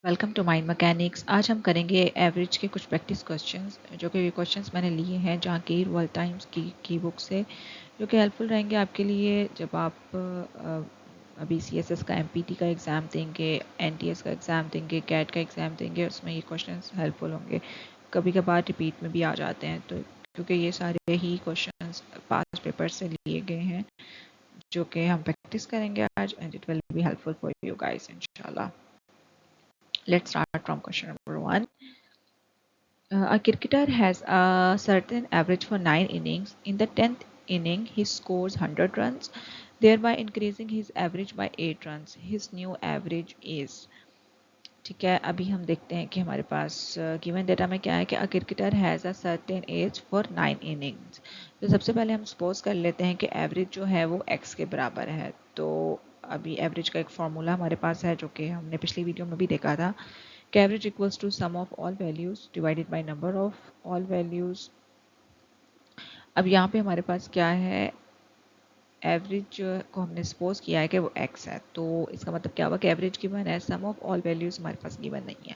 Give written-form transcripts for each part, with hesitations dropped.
Welcome to mind mechanics. आज हम करेंगे एवरेज के कुछ प्रैक्टिस क्वेश्चंस, जो कि क्वेश्चंस मैंने लिए हैं जहांगीर वर्ल्ड टाइम्स की बुक से, जो कि हेल्पफुल रहेंगे आपके लिए जब आप अभी CSS का MPT का एग्ज़ाम देंगे, NTS का एग्ज़ाम देंगे, कैट का एग्ज़ाम देंगे। उसमें ये क्वेश्चंस हेल्पफुल होंगे। कभी कभार रिपीट में भी आ जाते हैं, तो क्योंकि ये सारे ही क्वेश्चंस पास्ट पेपर से लिए गए हैं, जो कि हम प्रैक्टिस करेंगे आज, and it will be helpful for you guys इंशाल्लाह। Let's start from question number 1. A cricketer has a certain average for 9 innings. In the 10th inning, he scores 100 runs, thereby increasing his average by 8 runs. His new average is. ठीक है, अभी हम देखते हैं कि हमारे पास given data में क्या है कि a cricketer has a certain age for 9 innings. तो सबसे पहले हम सपोज कर लेते हैं कि एवरेज जो है वो x के बराबर है। तो अभी एवरेज का एक फॉर्मूला हमारे पास है, जो कि हमने पिछली वीडियो में भी देखा था, average equals to sum of all values divided by number of all values. अब यहाँ पे हमारे पास क्या है, एवरेज को हमने सपोज किया है कि वो x है, तो इसका मतलब क्या हुआ कि एवरेज गिवन है, सम ऑफ ऑल वैल्यूज हमारे पास गिवन नहीं है।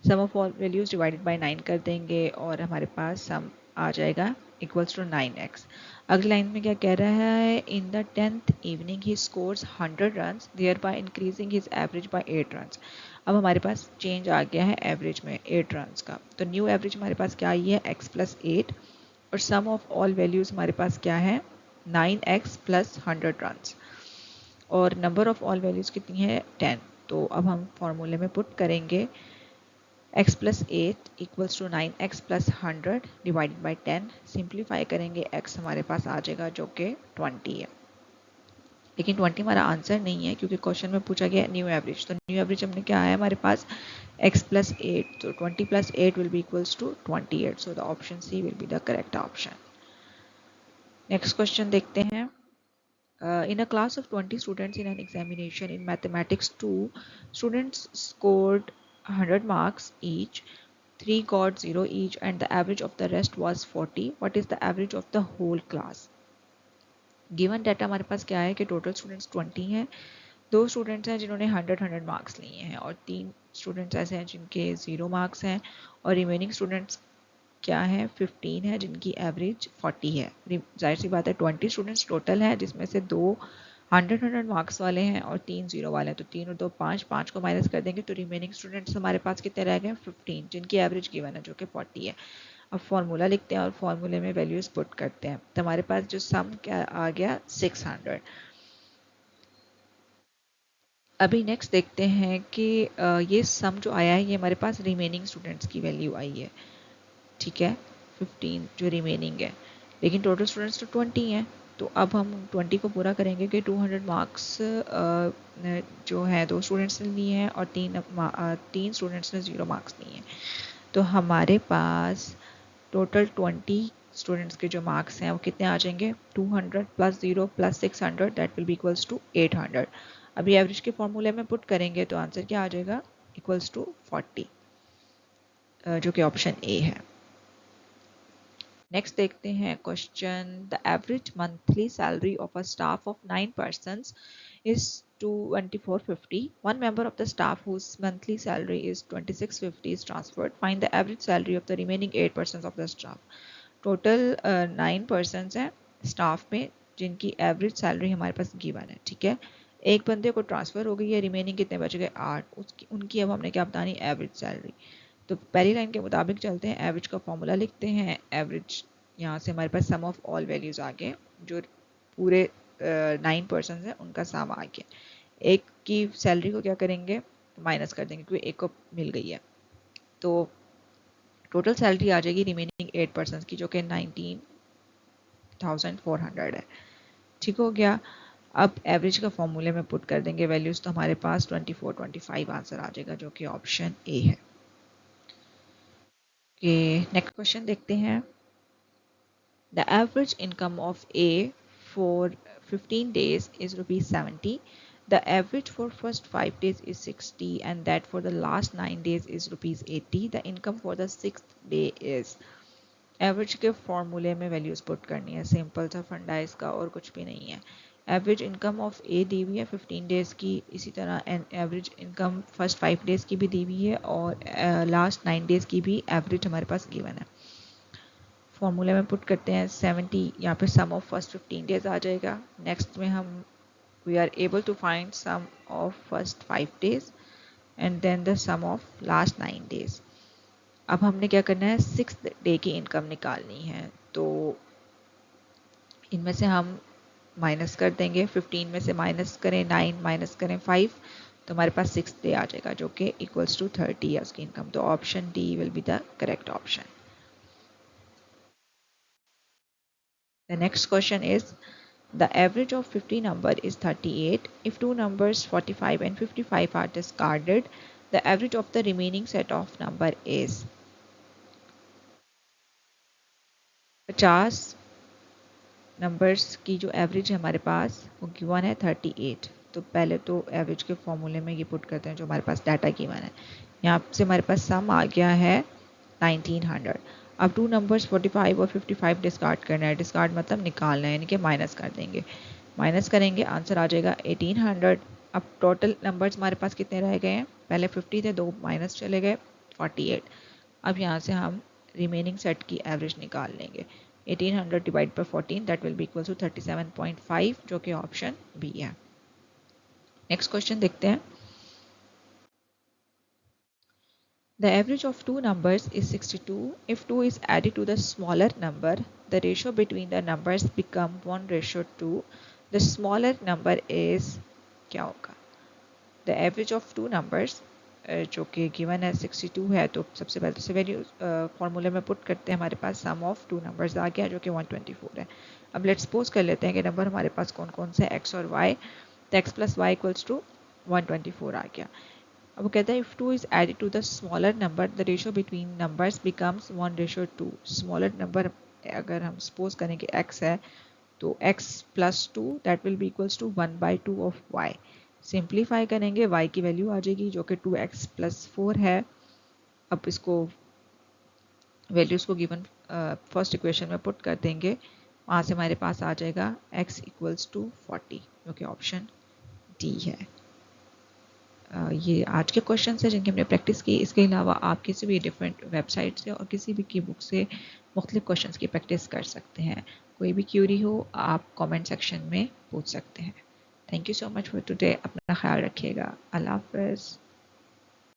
Sum of all values divided by 9 कर देंगे और हमारे पास सम आ जाएगा इक्वल्स टू 9x। अगली लाइन में क्या कह रहा है, in the 10th evening he scores 100 runs thereby increasing his average by 8 runs. अब हमारे पास चेंज आ गया है एवरेज में 8 रन्स का, तो न्यू एवरेज हमारे पास क्या आई है, x प्लस 8, और सम ऑफ ऑल वैल्यूज हमारे पास क्या है, 9x प्लस 100 रन्स, और नंबर ऑफ ऑल वैल्यूज कितनी है, 10। तो अब हम फॉर्मूले में पुट करेंगे x plus 8 equals to 9x plus 100 divided by 10। Simplify करेंगे x हमारे पास आ जाएगा जो कि 20 है, लेकिन 20 हमारा आंसर नहीं है क्योंकि क्वेश्चन में पूछा गया न्यू एवरेज। तो न्यू एवरेज हमने क्या है हमारे पास, x प्लस 8, तो 20 plus 8 will be equals to 28, so the option C will be the correct option. Next question देखते हैं। In a class of 20 students in an examination in mathematics 2, students scored 100 marks each, 3 got 0 each, and the average of the rest was 40. What is the average of the whole class? Given data हमारे पास क्या है कि total students 20 हैं, 2 students हैं जिन्होंने 100 marks लिए हैं, और 3 स्टूडेंट्स ऐसे हैं जिनके 0 मार्क्स हैं, और रिमेनिंग स्टूडेंट्स क्या है, 15 है जिनकी एवरेज 40 है। जाहिर सी बात है 20 स्टूडेंट्स टोटल हैं, जिसमें से 2 100 मार्क्स वाले हैं और 3 0 वाले हैं, तो 3 और 2 5, 5 को माइनस कर देंगे तो रिमेनिंग स्टूडेंट्स हमारे पास कितने रह गए, 15, जिनकी एवरेज गिवन है जो कि 40 है। अब फॉर्मूला लिखते हैं और फॉर्मूले में वैल्यूज पुट करते हैं, तो हमारे पास जो सम क्या आ गया, 600। अभी नेक्स्ट देखते हैं कि ये सम जो आया है ये हमारे पास रिमेनिंग स्टूडेंट्स की वैल्यू आई है, ठीक है, 15 जो रिमेनिंग है, लेकिन टोटल स्टूडेंट्स तो 20 हैं। तो अब हम 20 को पूरा करेंगे कि 200 मार्क्स जो है 2 स्टूडेंट्स ने लिए हैं और 3 स्टूडेंट्स ने 0 मार्क्स लिए हैं। तो हमारे पास टोटल 20 स्टूडेंट्स के जो मार्क्स हैं वो कितने आ जाएंगे, 200 plus 0 plus 600, that will be equals to 800। अभी एवरेज के फॉर्मूले में पुट करेंगे तो आंसर क्या आ जाएगा, इक्वल्स टू 40, जो कि ऑप्शन ए है। नेक्स्ट देखते हैं question, the average monthly salary of a staff of 9 persons is 2450. One member of the staff whose monthly salary is 2650 is transferred. Find the average salary of the remaining 8 persons of the staff. Total 9 persons हैं staff में जिनकी average salary हमारे पास given है, ठीक है। एक बंदे को ट्रांसफ़र हो गई है, रिमेनिंग कितने बच गए, 8, उसकी उनकी अब हमने क्या बतानी, एवरेज सैलरी। तो पहली लाइन के मुताबिक चलते हैं, एवरेज का फॉर्मूला लिखते हैं। एवरेज यहाँ से हमारे पास सम ऑफ ऑल वैल्यूज़ आ गए, जो पूरे 9 पर्सन हैं उनका सम आ गया। एक की सैलरी को क्या करेंगे, माइनस कर देंगे क्योंकि एक को मिल गई है, तो टोटल सैलरी आ जाएगी रिमेनिंग 8 पर्सन की, जो कि 19,400 है, ठीक हो गया। अब एवरेज का फॉर्मूले में पुट कर देंगे वैल्यूज़, तो हमारे पास 24 25 आंसर आ जाएगा, जो कि ऑप्शन ए है। नेक्स्ट क्वेश्चन देखते हैं। The average income of A for 15 days is rupees 70. The average for first 5 days is 60 and that for the last 9 days is rupees 80. The income for the 6th day is. Average के फॉर्मूले में values put करनी है, simple सा फंडा है इसका और कुछ भी नहीं है। एवरेज इनकम ऑफ ए दी हुई है 15 डेज़ की, इसी तरह एवरेज इनकम फर्स्ट 5 डेज़ की भी दी हुई है और लास्ट 9 डेज़ की भी एवरेज हमारे पास गिवन है। फॉर्मूले में पुट करते हैं 70, यहाँ पे सम ऑफ फर्स्ट 15 डेज़ आ जाएगा। नेक्स्ट में हम we are able to find sum of first 5 days and then the sum of last 9 days. अब हमने क्या करना है, 6th डे की इनकम निकालनी है। तो इनमें से हम माइनस कर देंगे, 15 में से माइनस करें 9, माइनस करें 5, तो हमारे पास 6th डे आ जाएगा जो कि इक्वल्स टू 30 है उसकी इनकम। तो option D will be the correct option. The next question is the average of 50 number is 38. If two numbers 45 and 55 are discarded, the average of the remaining set of number is 50 numbers की जो average है हमारे पास वो given है 38। तो पहले तो average के फॉर्मूले में ये पुट करते हैं जो हमारे पास डाटा गिवन है। यहाँ से हमारे पास सम आ गया है 1900। अब टू नंबर्स 45 और 55 डिस्कार्ड करना है। डिस्कार्ड मतलब निकालना है, यानी कि माइनस कर देंगे। माइनस करेंगे आंसर आ जाएगा 1800। अब टोटल नंबर्स हमारे पास कितने रह गए हैं, पहले 50 थे, 2 माइनस चले गए 48। अब यहाँ से हम रिमेनिंग सेट की एवरेज निकाल लेंगे। 1800 divide by 14 that will be equal to 37.5 जो कि ऑप्शन बी है। नेक्स्ट क्वेश्चन देखते हैं। The average of two numbers is 62. If 2 is added to the smaller number, the ratio between the numbers become 1:2. The smaller number is क्या होगा? The average of two numbers जो कि given है 62 है, तो सबसे पहले तो वैल्यू फॉर्मूले में पुट करते हैं। हमारे पास सम ऑफ टू नंबर्स आ गया जो कि 124 है। अब लेट्स सपोज कर लेते हैं कि नंबर हमारे पास कौन कौन से x और y, तो x plus y equals to 124 आ गया। अब वो कहता है if 2 is added to the smaller number the ratio between numbers becomes 1:2। Smaller number अगर हम सपोज करें कि x है तो x plus 2 that will be equals to 1/2 of y। Simplify करेंगे y की वैल्यू आ जाएगी जो कि 2x प्लस 4 है। अब इसको वैल्यूज़ को गिवन फर्स्ट इक्वेशन में पुट कर देंगे, वहाँ से हमारे पास आ जाएगा x इक्वल्स टू 40 जो कि ऑप्शन डी है। ये आज के क्वेश्चन है जिनकी हमने प्रैक्टिस की। इसके अलावा आप किसी भी डिफरेंट वेबसाइट से और किसी भी की बुक से मुख्तलिफ क्वेश्चन की प्रैक्टिस कर सकते हैं। कोई भी क्यूरी हो आप कमेंट सेक्शन में पूछ सकते हैं। Thank you so much for today. अपना ख्याल रखिएगा। अल्लाह हाफ़िज़।